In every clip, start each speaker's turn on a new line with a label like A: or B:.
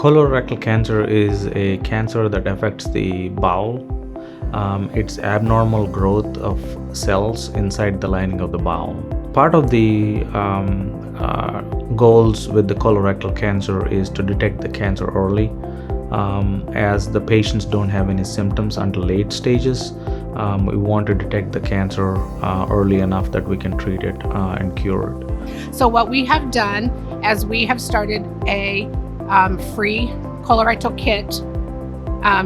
A: Colorectal cancer is a cancer that affects the bowel. It's abnormal growth of cells inside the lining of the bowel. Part of the goals with the colorectal cancer is to detect the cancer early, as the patients don't have any symptoms until late stages. We want to detect the cancer early enough that we can treat it and cure it.
B: So what we have done is we have started a free colorectal kit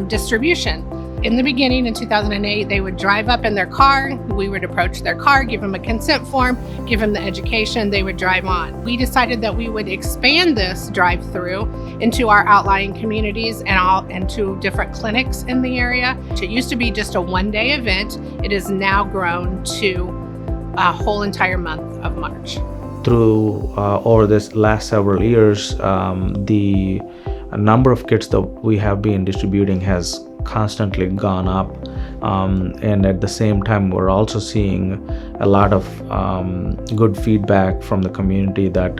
B: distribution. In the beginning, in 2008, they would drive up in their car. We would approach their car, give them a consent form, give them the education, they would drive on. We decided that we would expand this drive-through into our outlying communities and to different clinics in the area. It used to be just a one-day event. It has now grown to a whole entire month of March.
A: Through over this last several years, the number of kits that we have been distributing has constantly gone up, and at the same time we're also seeing a lot of good feedback from the community that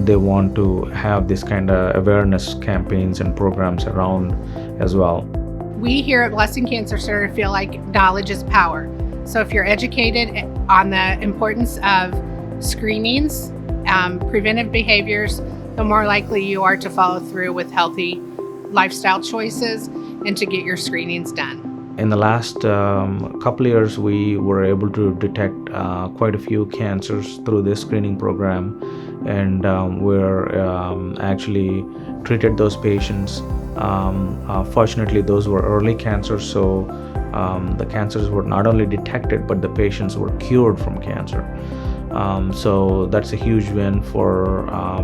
A: they want to have this kind of awareness campaigns and programs around as well.
B: We here at Blessing Cancer Center feel like knowledge is power. So if you're educated on the importance of screenings, preventive behaviors, the more likely you are to follow through with healthy lifestyle choices and to get your screenings done.
A: In the last couple of years, we were able to detect quite a few cancers through this screening program, and we're actually treated those patients. Fortunately, those were early cancers, so the cancers were not only detected, but the patients were cured from cancer. So that's a huge win for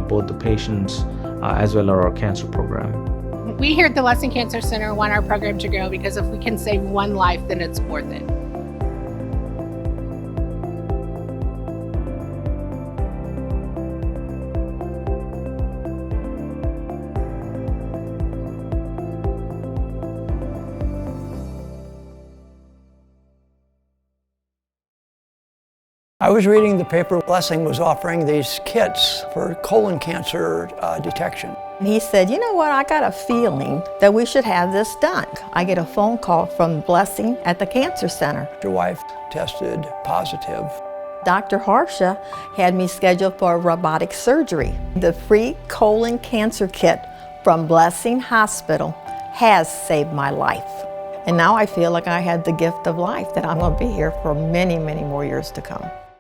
A: both the patients as well as our cancer program.
B: We here at the Blessing Cancer Center want our program to grow because if we can save one life, then it's worth it.
C: I was reading the paper. Blessing was offering these kits for colon cancer detection.
D: He said, you know what, I got a feeling that we should have this done. I get a phone call from Blessing at the Cancer Center.
C: Your wife tested positive.
D: Dr. Harsha had me scheduled for robotic surgery. The free colon cancer kit from Blessing Hospital has saved my life. And now I feel like I had the gift of life, that I'm going to be here for many, many more years to come.